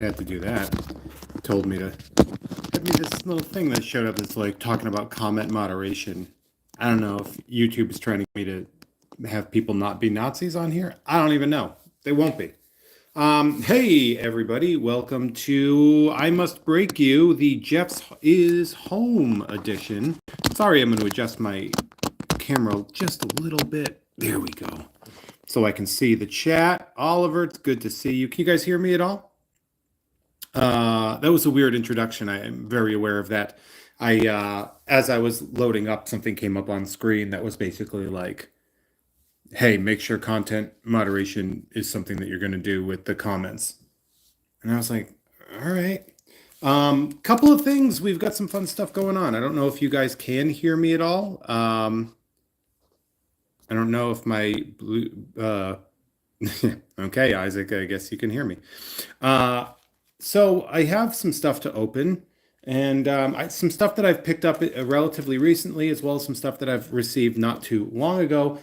had to do that. It told me to give me this little thing that showed up that's like talking about comment moderation. I don't know if YouTube is trying to get me to have people not be Nazis on here. I don't even know. They won't be. Hey everybody, welcome to I Must Break You, the Jeff's is Home edition. Sorry, I'm going to adjust my camera just a little bit. There we go. So I can see the chat. Oliver, it's good to see you. Can you guys hear me at all? That was a weird introduction. I am very aware of that. As I was loading up, something came up on screen that was basically like, hey, make sure content moderation is something that you're going to do with the comments. And I was like, all right. Couple of things. We've got some fun stuff going on. I don't know if you guys can hear me at all. I don't know if my blue, okay, Isaac, I guess you can hear me. So I have some stuff to open, and some stuff that I've picked up relatively recently, as well as some stuff that I've received not too long ago.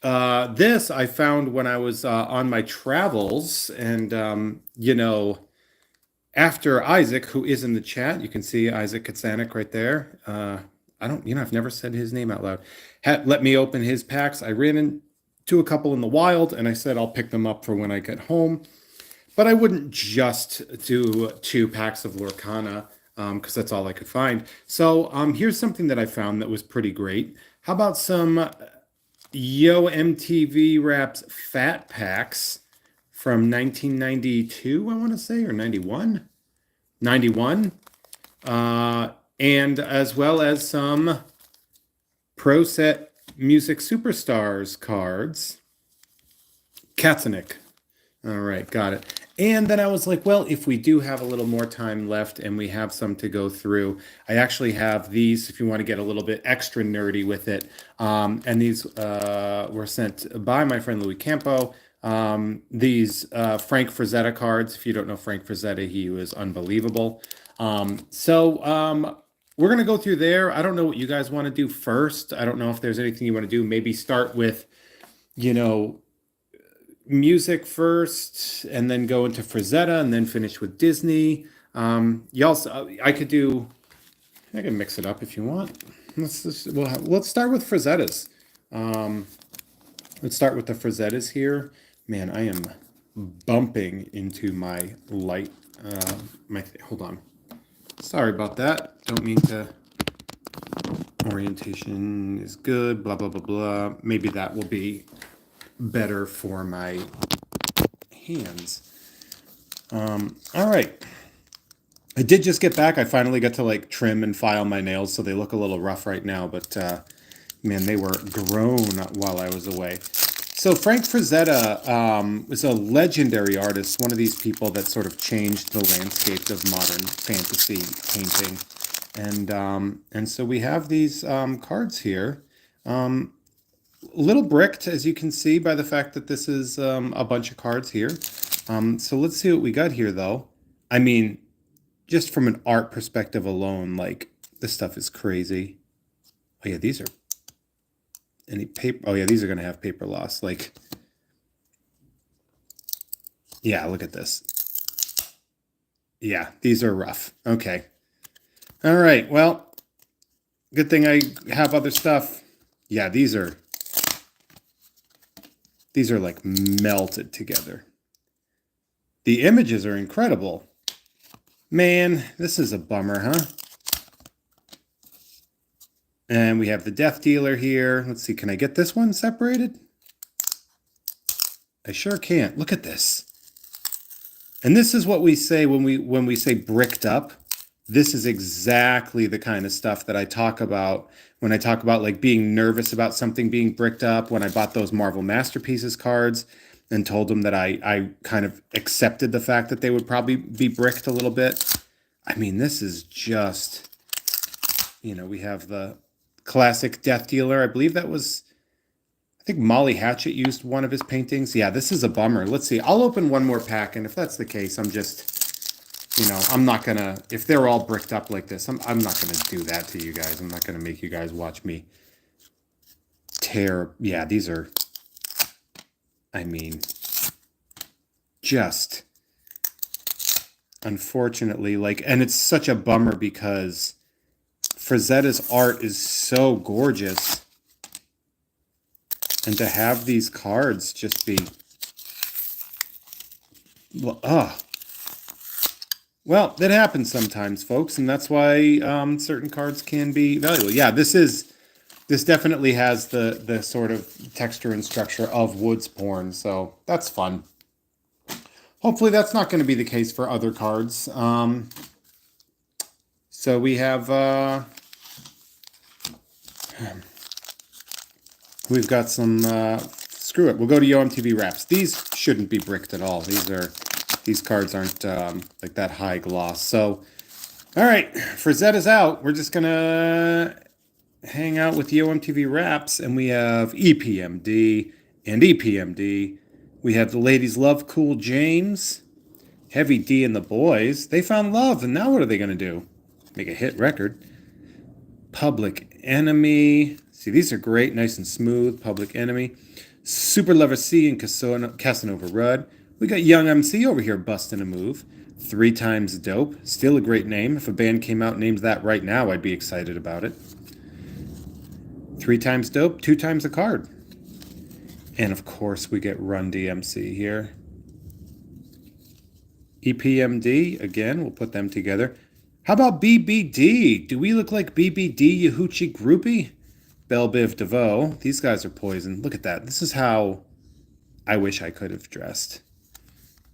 This I found when I was on my travels, and after Isaac, who is in the chat, you can see Isaac Katsanik right there. I've never said his name out loud. Let me open his packs. I ran into a couple in the wild, and I said I'll pick them up for when I get home. But I wouldn't just do 2 packs of Lorcana because that's all I could find. So here's something that I found that was pretty great. How about some MTV Raps Fat Packs from 1992, I want to say, or 91? 91. And as well as some Pro Set Music SuperStars cards. Katsanik. All right, got it. And then I was like, well, if we do have a little more time left and we have some to go through, I actually have these if you want to get a little bit extra nerdy with it. And these were sent by my friend Louis Campo. These Frank Frazetta cards. If you don't know Frank Frazetta, he was unbelievable. We're going to go through there. I don't know what you guys want to do first. I don't know if there's anything you want to do. Maybe start with, music first, and then go into Frazetta, and then finish with Disney. I can mix it up if you want. Let's start with Frazetta's. Let's start with the Frazettas here. Man, I am bumping into my light. Hold on. Sorry about that. Don't mean to. Orientation is good. Blah blah blah blah. Maybe that will be better for my hands. All right. I did just get back. I finally got to like trim and file my nails, so they look a little rough right now, but man, they were grown while I was away. So Frank Frazetta is a legendary artist, one of these people that sort of changed the landscape of modern fantasy painting. And so we have these cards here. Little bricked, as you can see by the fact that this is a bunch of cards here. So let's see what we got here, though. I mean, just from an art perspective alone, like, this stuff is crazy. Oh, yeah, these are any paper. Oh, yeah, these are going to have paper loss. Like, yeah, look at this. Yeah, these are rough. Okay. All right, well, good thing I have other stuff. Yeah, these are like melted together. The images are incredible. Man, this is a bummer, huh? And we have the Death Dealer here. Let's see, can I get this one separated? I sure can't. Look at this. And this is what we say when we say bricked up. This is exactly the kind of stuff that I talk about when I talk about like being nervous about something being bricked up. When I bought those Marvel Masterpieces cards and told them that I kind of accepted the fact that they would probably be bricked a little bit. I mean, this is just, we have the classic Death Dealer. I believe I think Molly Hatchet used one of his paintings. Yeah, this is a bummer. Let's see. I'll open one more pack, and if that's the case, I'm just... I'm not gonna, if they're all bricked up like this, I'm not gonna do that to you guys. I'm not gonna make you guys watch me tear. Yeah, these are, I mean, just unfortunately. Like, and it's such a bummer because Frazetta's art is so gorgeous. And to have these cards just be... Well, that happens sometimes, folks, and that's why certain cards can be valuable. Yeah, this definitely has the sort of texture and structure of Woods Porn, so that's fun. Hopefully that's not going to be the case for other cards. So we have... we've got some... screw it, we'll go to MTV Raps. These shouldn't be bricked at all. These cards aren't like that high gloss. So, all right, Frazetta's out. We're just going to hang out with MTV Raps, and we have EPMD and EPMD. We have the Ladies Love Cool James, Heavy D and the Boys. They found love, and now what are they going to do? Make a hit record. Public Enemy. See, these are great, nice and smooth. Public Enemy. Super Lover C and Casanova Rudd. We got Young MC over here busting a move. 3 Times Dope. Still a great name. If a band came out and named that right now, I'd be excited about it. 3 Times Dope, 2 times a card. And of course, we get Run DMC here. EPMD, again, we'll put them together. How about BBD? Do we look like BBD, Yahuchi Groupie? Belle Biv DeVoe. These guys are poison. Look at that. This is how I wish I could have dressed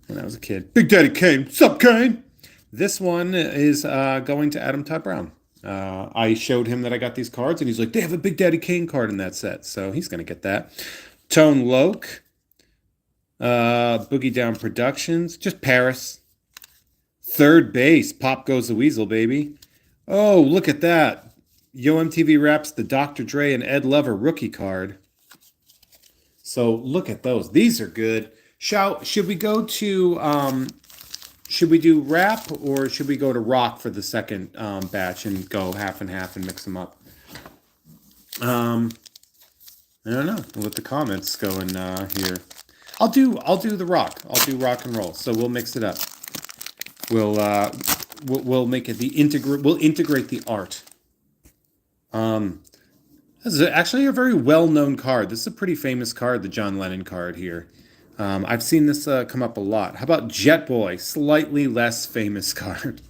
when I was a kid. Big Daddy Kane. Sup, Kane? This one is going to Adam Tod Brown. I showed him that I got these cards, and he's like, they have a Big Daddy Kane card in that set. So he's going to get that. Tone Loc. Boogie Down Productions. Just Paris. Third Base. Pop Goes the Weasel, baby. Oh, look at that. MTV Raps, the Dr. Dre and Ed Lover rookie card. So look at those. These are good. Should we go to, should we do rap or should we go to rock for the second batch and go half and half and mix them up? I don't know. We'll let the comments go in here. I'll do the rock. I'll do rock and roll. So we'll mix it up. We'll make it we'll integrate the art. This is actually a very well-known card. This is a pretty famous card, the John Lennon card here. I've seen this come up a lot. How about Jet Boy? Slightly less famous card.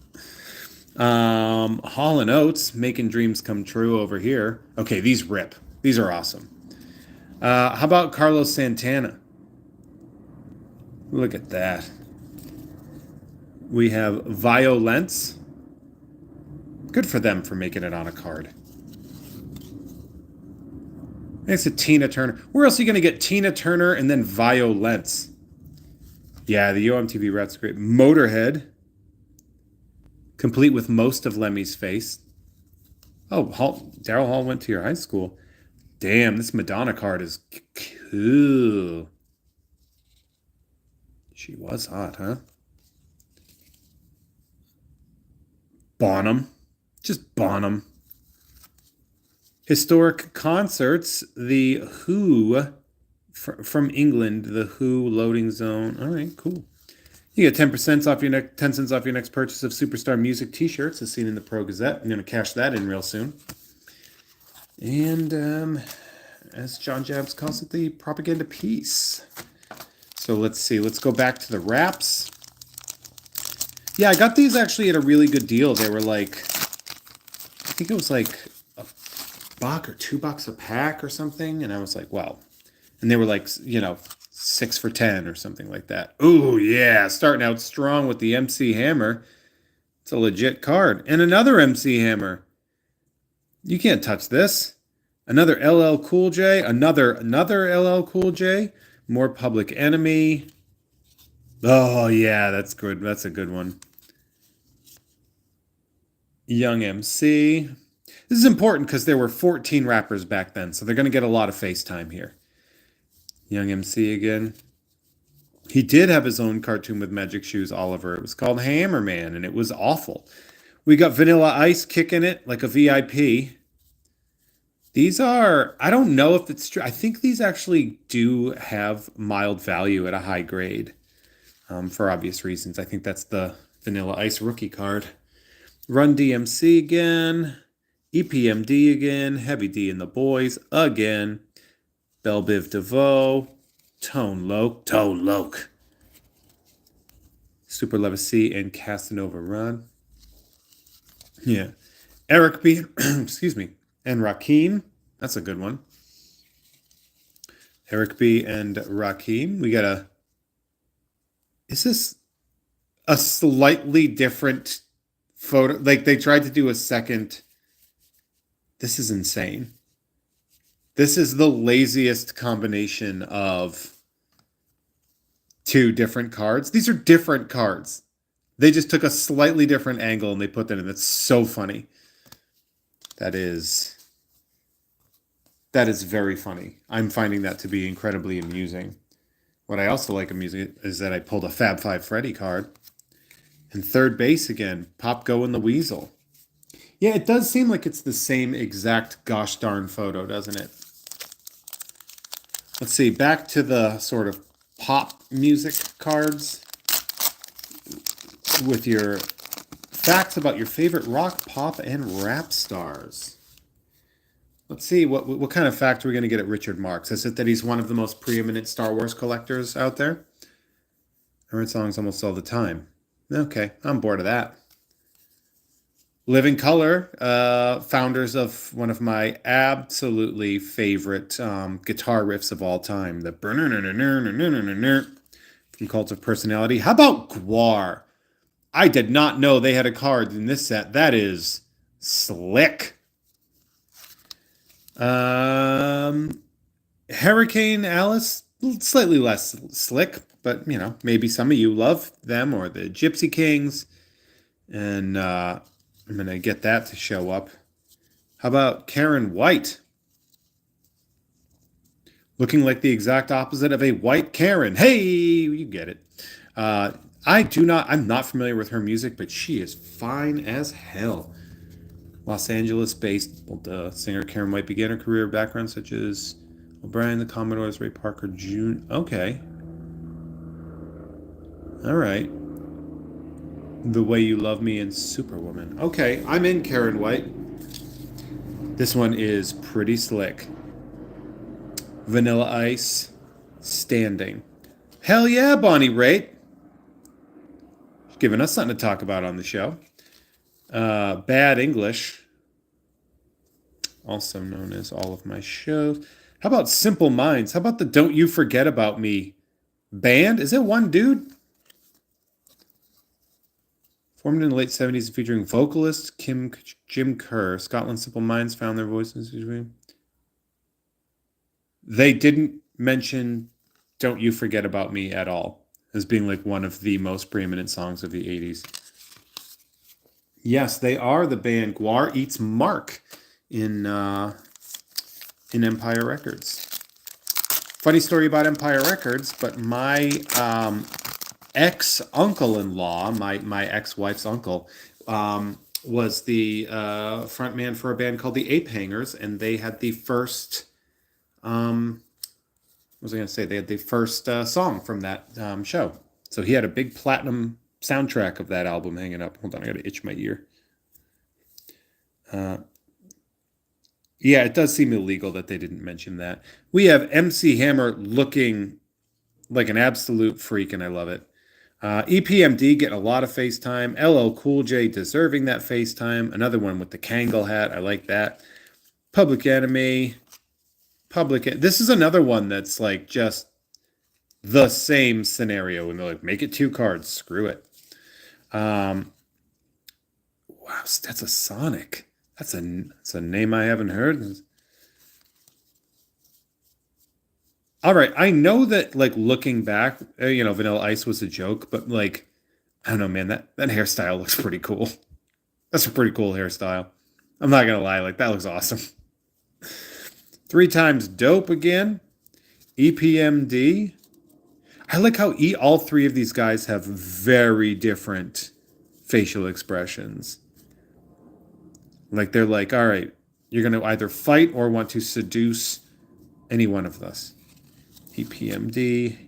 Hall & Oates, Making Dreams Come True over here. Okay, these rip. These are awesome. How about Carlos Santana? Look at that. We have Violence. Good for them for making it on a card. It's a Tina Turner. Where else are you going to get Tina Turner and then Violence? Yeah, the MTV Raps great. Motorhead. Complete with most of Lemmy's face. Oh, Daryl Hall went to your high school. Damn, this Madonna card is cool. She was hot, huh? Bonham. Just Bonham. Historic concerts, the Who from England, the Who Loading Zone. All right, cool. You get 10% off your 10 cents off your next purchase of Superstar Music T-shirts, as seen in the Pro Gazette. I'm going to cash that in real soon. And as John Jabs calls it, the propaganda piece. So let's see. Let's go back to the wraps. Yeah, I got these actually at a really good deal. They were like, I think it was like $1 or $2 a pack or something, and I was like, wow. And they were like, 6 for $10 or something like that. Ooh, yeah, starting out strong with the MC Hammer. It's a legit card. And another MC Hammer. You can't touch this. Another LL Cool J. Another LL Cool J. More Public Enemy. Oh, yeah, that's good. That's a good one. Young MC. This is important because there were 14 rappers back then, so they're going to get a lot of FaceTime here. Young MC again. He did have his own cartoon with Magic Shoes Oliver. It was called Hammerman, and it was awful. We got Vanilla Ice kicking it like a VIP. These are, I don't know if it's true. I think these actually do have mild value at a high grade. for obvious reasons. I think that's the Vanilla Ice rookie card. Run DMC again. EPMD again. Heavy D and the Boys again. Belle Biv DeVoe. Tone Loc. Super Legacy and Casanova Run. Yeah. Eric B. Excuse me. And Rakim. That's a good one. Eric B. and Rakim. We got a... Is this a slightly different photo? Like, they tried to do a second... This is insane. This is the laziest combination of two different cards. These are different cards. They just took a slightly different angle and they put that in. That's so funny. That is very funny. I'm finding that to be incredibly amusing. What I also like amusing is that I pulled a Fab Five Freddy card. And third base again, Pop Go and the Weasel. Yeah, it does seem like it's the same exact gosh darn photo, doesn't it? Let's see, back to the sort of pop music cards with your facts about your favorite rock, pop, and rap stars. Let's see, what kind of fact are we going to get at Richard Marx? Is it that he's one of the most preeminent Star Wars collectors out there? I heard songs almost all the time. Okay, I'm bored of that. Living Color, founders of one of my absolutely favorite guitar riffs of all time, the from Cult of Personality. How about Gwar? I did not know they had a card in this set. That is slick. Hurricane Alice, slightly less slick, but you know, maybe some of you love them, or the Gypsy Kings, and I'm gonna get that to show up. How about Karen White? Looking like the exact opposite of a white Karen. Hey, you get it. I'm not familiar with her music, but she is fine as hell. Los Angeles-based singer Karen White began her career background such as O'Brien, the Commodores, Ray Parker Jr. Okay. All right. The Way You Love Me and Superwoman. Okay, I'm in Karen White. This one is pretty slick. Vanilla Ice, Standing. Hell yeah, Bonnie Raitt. She's giving us something to talk about on the show. Bad English, also known as all of my shows. How about Simple Minds? How about the Don't You Forget About Me band? Is it one dude? Formed in the late 70s featuring vocalist Jim Kerr. Scotland Simple Minds found their voices. They didn't mention Don't You Forget About Me at all as being like one of the most preeminent songs of the 80s. Yes, they are the band Gwar Eats Mark in Empire Records. Funny story about Empire Records, but my ex-uncle-in-law, my ex-wife's uncle, was the front man for a band called the Ape Hangers, and they had the first, what was I going to say? They had the first song from that show. So he had a big platinum soundtrack of that album hanging up. Hold on, I got to itch my ear. Yeah, it does seem illegal that they didn't mention that. We have MC Hammer looking like an absolute freak, and I love it. EPMD getting a lot of FaceTime. LL Cool J deserving that FaceTime. Another one with the Kangol hat. I like that. Public Enemy. This is another one that's like just the same scenario. And they're like, make it 2 cards. Screw it. Wow, that's a Sonic. That's a name I haven't heard. All right, I know that, like, looking back, Vanilla Ice was a joke, but, like, I don't know, man, that hairstyle looks pretty cool. That's a pretty cool hairstyle. I'm not going to lie, like, that looks awesome. 3 times Dope again. EPMD. I like how all 3 of these guys have very different facial expressions. Like, they're like, all right, you're going to either fight or want to seduce any one of us. EPMD.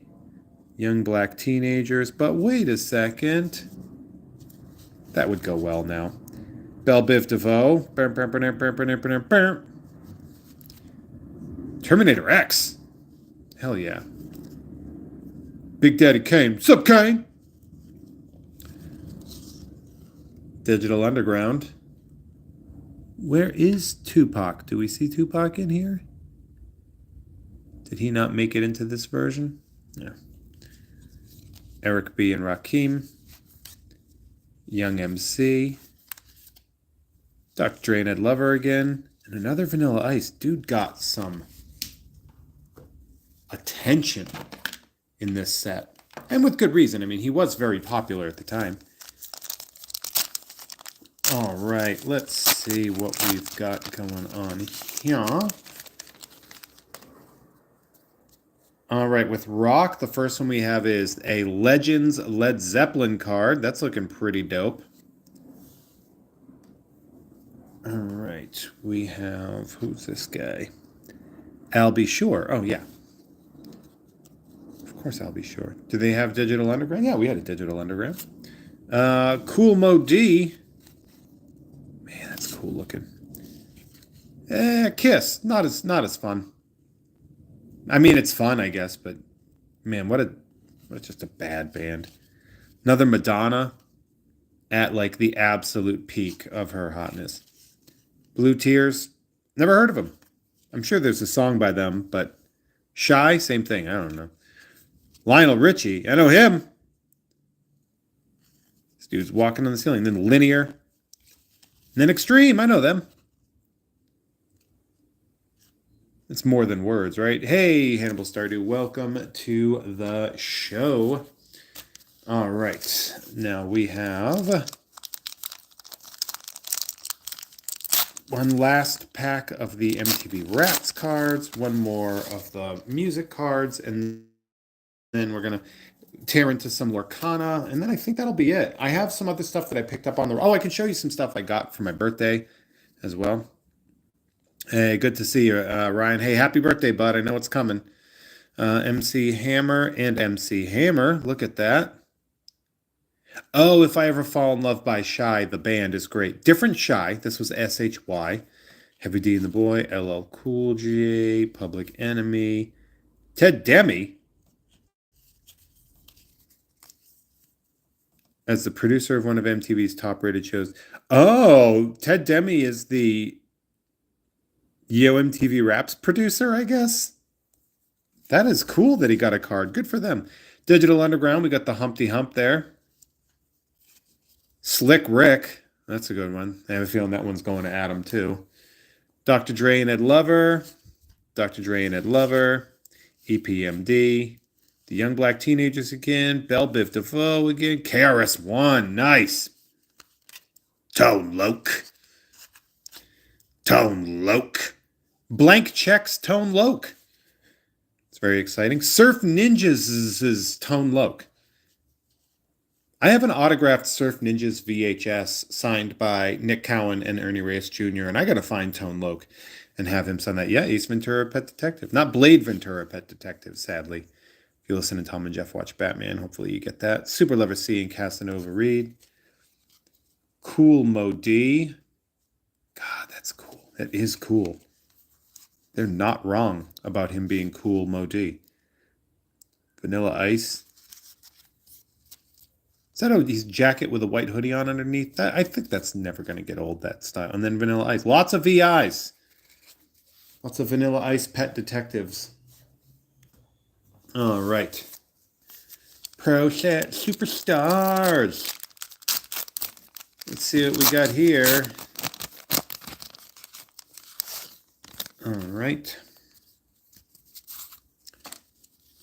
Young black teenagers. But wait a second. That would go well now. Belle Biv DeVoe. Terminator X. Hell yeah. Big Daddy Kane. Sup, Kane? Digital Underground. Where is Tupac? Do we see Tupac in here? Did he not make it into this version? Yeah. Eric B. and Rakim. Young MC. Dr. Dre and Ed Lover again. And another Vanilla Ice. Dude got some attention in this set. And with good reason. I mean, he was very popular at the time. All right, let's see what we've got going on here. All right, with rock, the first one we have is a Legends Led Zeppelin card. That's looking pretty dope. All right, we have, who's this guy? I'll Be Sure. Oh, yeah. Of course, I'll Be Sure. Do they have Digital Underground? Yeah, we had a Digital Underground. Cool Mo D. Man, that's cool looking. Kiss. Not as fun. I mean, it's fun, I guess, but man, what just a bad band. Another Madonna at like the absolute peak of her hotness. Blue Tears. Never heard of them. I'm sure there's a song by them, but Shy, same thing. I don't know. Lionel Richie. I know him. This dude's walking on the ceiling. Then Linear. And then Extreme. I know them. It's more than words, right? Hey, Hannibal Stardew, welcome to the show. All right, now we have one last pack of the MTV Raps cards, one more of the music cards, and then we're going to tear into some Lorcana, and then I think that'll be it. I have some other stuff that I picked up on the... Oh, I can show you some stuff I got for my birthday as well. Hey, good to see you, Ryan. Hey, happy birthday, bud. I know it's coming. MC Hammer and MC Hammer. Look at that. Oh, If I Ever Fall in Love by Shy, the band is great. Different Shy. This was SHY. Heavy D and the Boy, LL Cool J, Public Enemy. Ted Demi. As the producer of one of MTV's top-rated shows. Oh, Ted Demi is the MTV Raps producer, I guess. That is cool that he got a card. Good for them. Digital Underground, we got the Humpty Hump there. Slick Rick, that's a good one. I have a feeling that one's going to Adam too. Dr. Dre and Ed Lover. Dr. Dre and Ed Lover. EPMD. The Young Black Teenagers again. Belle Biv DeVoe again. KRS-One, nice. Tone Loc. Tone Loc. Blank Checks Tone Loc. It's very exciting. Surf Ninjas is Tone Loc. I have an autographed Surf Ninjas VHS signed by Nick Cowan and Ernie Reyes Jr., and I got to find Tone Loc and have him sign that. Yeah, Ace Ventura, Pet Detective. Not Blade Ventura, Pet Detective, sadly. If you listen to Tom and Jeff Watch Batman, hopefully you get that. Super Lover C and Casanova Reed. Cool Mo D. God, that's cool. That is cool. They're not wrong about him being Cool Mo D. Vanilla Ice. Is that his jacket with a white hoodie on underneath? That, I think that's never going to get old, that style. And then Vanilla Ice. Lots of VIs. Lots of Vanilla Ice Pet Detectives. All right. Pro Set Superstars. Let's see what we got here. All right.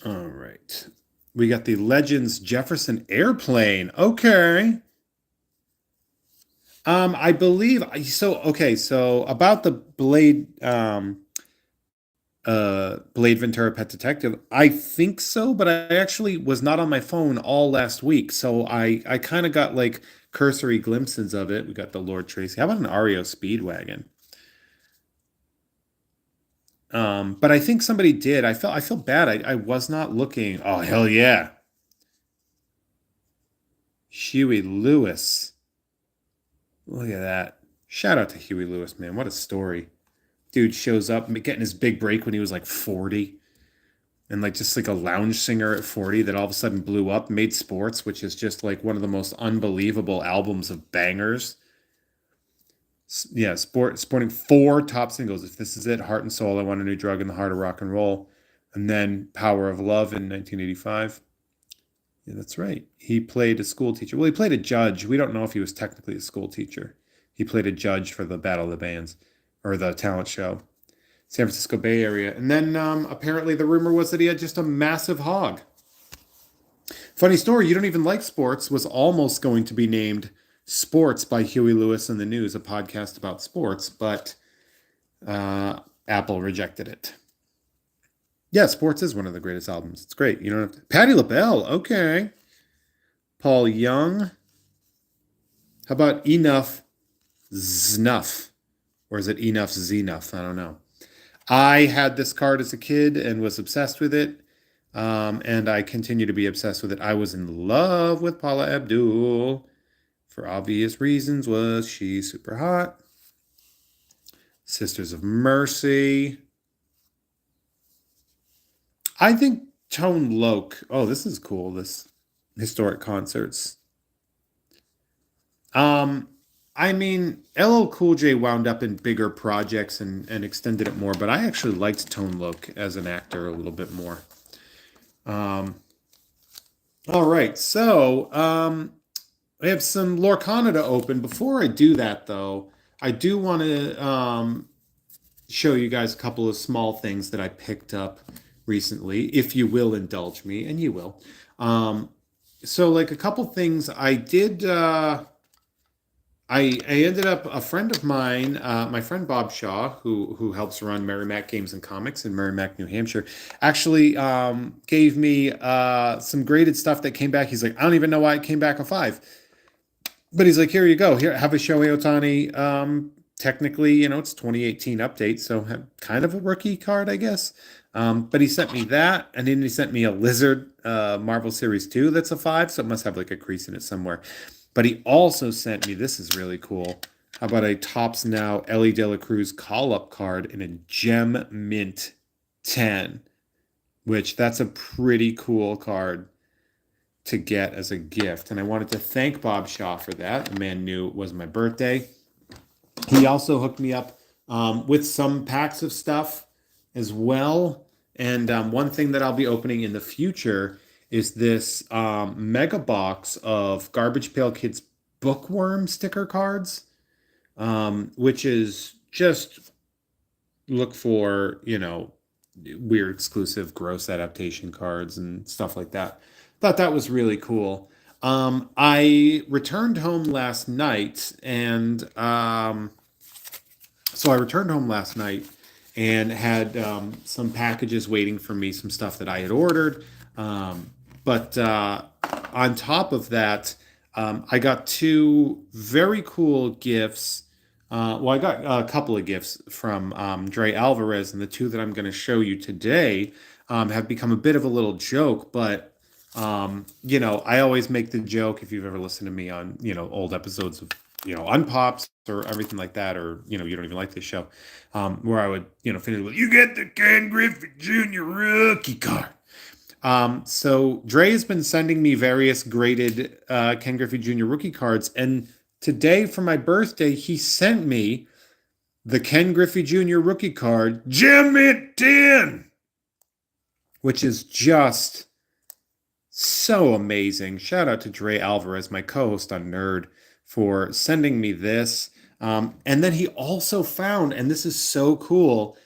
All right. We got the Legends Jefferson Airplane. Okay. I believe so. Okay, so about the Blade Ventura Pet Detective, I think so, but I actually was not on my phone all last week, so I kind of got like cursory glimpses of it. We got the Lord Tracy. How about an REO Speedwagon? But I think somebody did. I feel bad. I was not looking. Oh, hell yeah. Huey Lewis. Look at that. Shout out to Huey Lewis, man. What a story. Dude shows up getting his big break when he was like 40. And like just like a lounge singer at 40 that all of a sudden blew up, made Sports, which is just like one of the most unbelievable albums of bangers. Yeah, sporting 4 top singles. If This Is It, Heart and Soul, I Want a New Drug in the Heart of Rock and Roll, and then Power of Love in 1985. Yeah, that's right. He played a school teacher. Well, he played a judge. We don't know if he was technically a school teacher. He played a judge for the Battle of the Bands or the talent show. San Francisco Bay Area. And then apparently the rumor was that he had just a massive hog. Funny story, You Don't Even Like Sports was almost going to be named Sports by Huey Lewis and the News, a podcast about sports, but Apple rejected it. Yeah, Sports is one of the greatest albums. It's great. You don't have to... Patti LaBelle, okay. Paul Young. How about Enough Znuff? Or is it Enough Znuff? I don't know. I had this card as a kid and was obsessed with it. And I continue to be obsessed with it. I was in love with Paula Abdul. For obvious reasons. Was she super hot? Sisters of Mercy. I think Tone Loc. Oh, this is cool. This historic concerts. I mean, LL Cool J wound up in bigger projects and extended it more, but I actually liked Tone Loc as an actor a little bit more. All right, so I have some Lorcana to open. Before I do that, though, I do want to show you guys a couple of small things that I picked up recently, if you will indulge me, and you will. So, like a couple things I did. I ended up a friend of mine, my friend Bob Shaw, who helps run Merrimack Games and Comics in Merrimack, New Hampshire, actually gave me some graded stuff that came back. He's like, I don't even know why it came back a 5. But he's like, here you go. Here, have a Shohei Ohtani. Technically, it's 2018 update, so kind of a rookie card, I guess. But he sent me that, and then he sent me a Lizard Marvel Series 2 that's a 5, so it must have like a crease in it somewhere. But he also sent me, this is really cool, how about a Topps Now Ellie De La Cruz call-up card in a Gem Mint 10, which that's a pretty cool card to get as a gift. And I wanted to thank Bob Shaw for that. The man knew it was my birthday. He also hooked me up with some packs of stuff as well. And one thing that I'll be opening in the future is this mega box of Garbage Pail Kids Bookworm sticker cards, which is just look for, weird exclusive gross adaptation cards and stuff like that. Thought that was really cool. I returned home last night and had some packages waiting for me, some stuff that I had ordered. But on top of that, I got 2 very cool gifts. I got a couple of gifts from Dre Alvarez, and the 2 that I'm going to show you today have become a bit of a little joke. But, I always make the joke, if you've ever listened to me on, old episodes of, Unpops or everything like that, or, you don't even like this show, where I would, finish with, you get the Ken Griffey Jr. rookie card. So Dre has been sending me various graded Ken Griffey Jr. rookie cards, and today for my birthday, he sent me the Ken Griffey Jr. rookie card, Gem Mint 10, which is just so amazing. Shout out to Dre Alvarez, my co-host on Nerd, for sending me this. And then he also found, and this is so cool,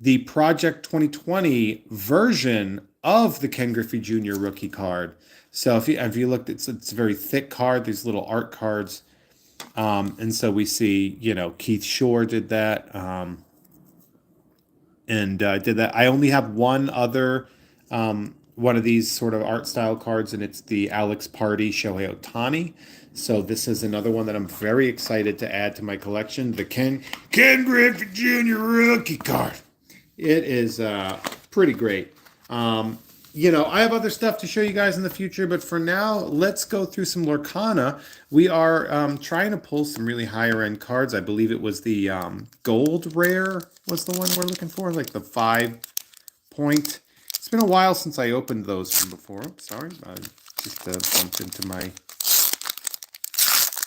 the Project 2020 version of the Ken Griffey Jr. rookie card. So if you looked, it's a very thick card, these little art cards. And so we see, Keith Shore did that. Did that. I only have one other one of these sort of art style cards, and it's the Alex Party Shohei Ohtani. So this is another one that I'm very excited to add to my collection, the Ken Griffey Jr. rookie card. It is pretty great. I have other stuff to show you guys in the future, but for now, let's go through some Lorcana. We are trying to pull some really higher end cards. I believe it was the gold rare was the one we're looking for, like the 5-point. It's been a while since I opened those from before. Sorry, I just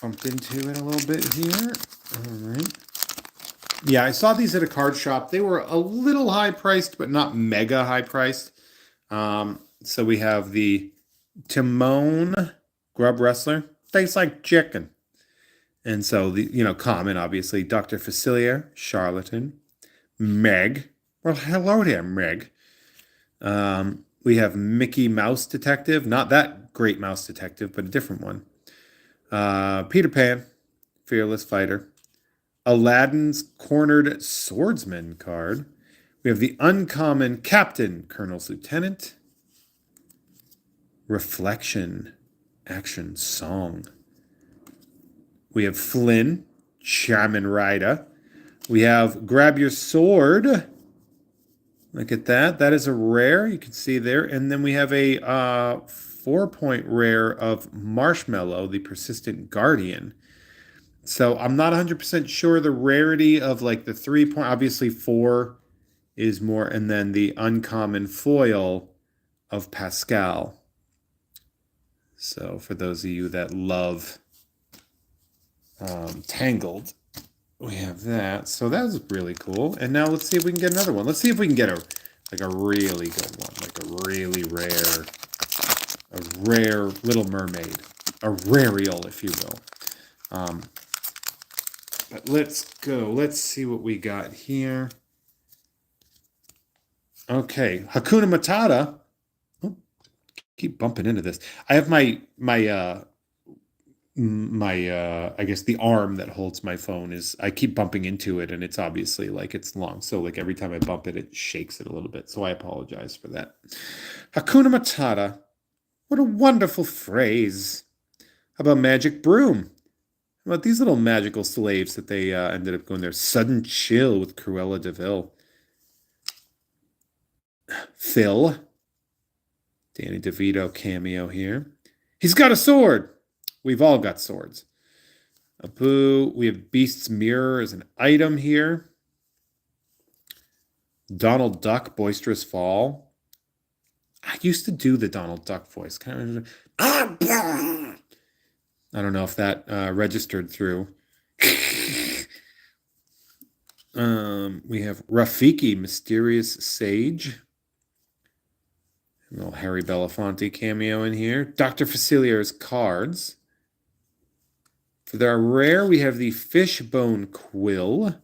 bumped into it a little bit here. All right. Yeah, I saw these at a card shop. They were a little high priced, but not mega high priced. So we have the Timon Grub Wrestler. Tastes like chicken. And so the common, obviously, Dr. Facilier, Charlatan, Meg. Well, hello there, Meg. We have Mickey Mouse Detective. Not that great Mouse Detective, but a different one. Peter Pan, Fearless Fighter. Aladdin's Cornered Swordsman card. We have the uncommon Captain, Colonel's Lieutenant. Reflection, Action Song. We have Flynn, Shaman Rider. We have Grab Your Sword. Look at that. That is a rare. You can see there. And then we have a 4-point rare of Marshmallow, the Persistent Guardian. So I'm not 100% sure the rarity of like the 3-point. Obviously 4 is more. And then the uncommon foil of Pascal. So for those of you that love Tangled, we have that. So that was really cool. And now let's see if we can get another one. Let's see if we can get a really good one, like a really rare, Little Mermaid, a rarial, if you will. But let's go. Let's see what we got here. Okay, Hakuna Matata. Oh, keep bumping into this. I have my I guess the arm that holds my phone I keep bumping into it, and it's obviously like it's long. So like every time I bump it, it shakes it a little bit. So I apologize for that. Hakuna Matata. What a wonderful phrase. How about Magic Broom? How about these little magical slaves that they ended up going there? Sudden Chill with Cruella de Vil. Phil. Danny DeVito cameo here. He's got a sword. We've all got swords. Abu. We have Beast's Mirror as an item here. Donald Duck, Boisterous Fall. I used to do the Donald Duck voice. Kind of. I don't know if that registered through. We have Rafiki, Mysterious Sage. A little Harry Belafonte cameo in here. Dr. Facilier's cards. For the rare, we have the Fishbone Quill.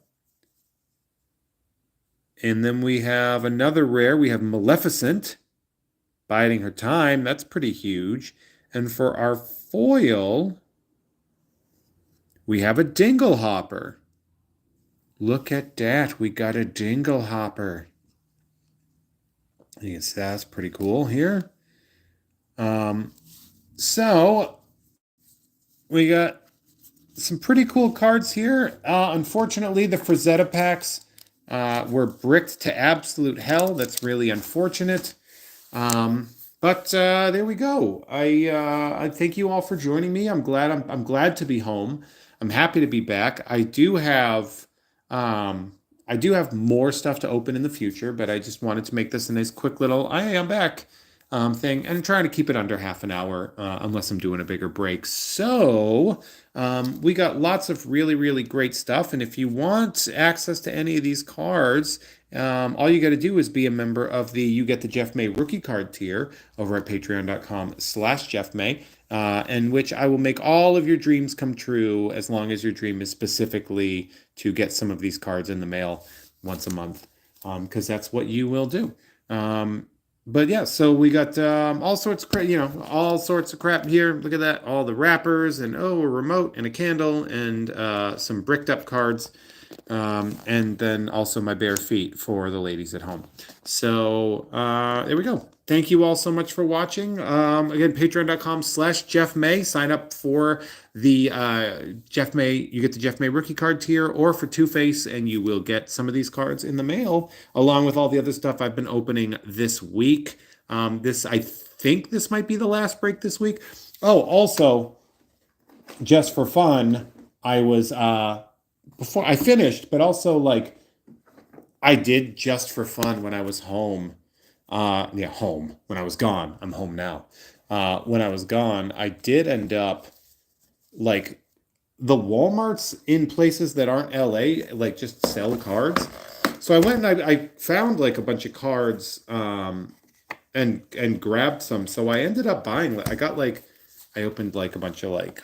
And then we have another rare. We have Maleficent, Biding Her Time. That's pretty huge. And for our foil, we have a Dinglehopper. Look at that. We got a Dinglehopper. I guess that's pretty cool here. So we got some pretty cool cards here. Unfortunately, the Frazetta packs were bricked to absolute hell. That's really unfortunate. But there we go. I thank you all for joining me. I'm glad to be home. I'm happy to be back. I do have more stuff to open in the future, but I just wanted to make this a nice quick little I'm back thing, and trying to keep it under half an hour unless I'm doing a bigger break. So we got lots of really, really great stuff. And if you want access to any of these cards, all you got to do is be a member of the You Get the Jeff May rookie card tier over at patreon.com/JeffMay, in which I will make all of your dreams come true as long as your dream is specifically to get some of these cards in the mail once a month, because that's what you will do. But yeah, so we got all sorts of crap here. Look at that, all the wrappers and a remote and a candle and some bricked up cards. And then also my bare feet for the ladies at home. So there we go. Thank you all so much for watching. Again, patreon.com/JeffMay. Sign up for the Jeff May. You get the Jeff May rookie card tier, or for Two-Face, and you will get some of these cards in the mail, along with all the other stuff I've been opening this week. I think this might be the last break this week. Oh, also, just for fun, I was before I finished, but also like I did just for fun when I was home. Home when I was gone. I'm home now. When I was gone, I did end up like the Walmarts in places that aren't LA, like just sell cards. So I went and I found like a bunch of cards and grabbed some. So I ended up buying, I opened like a bunch of like,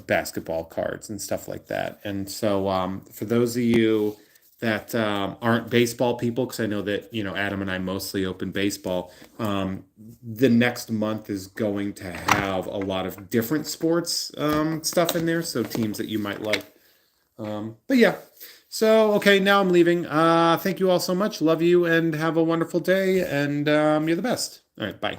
basketball cards and stuff like that. And so for those of you that aren't baseball people, because I know that, Adam and I mostly open baseball, the next month is going to have a lot of different sports stuff in there. So teams that you might like. But yeah. So, okay, now I'm leaving. Thank you all so much. Love you and have a wonderful day. And you're the best. All right, bye.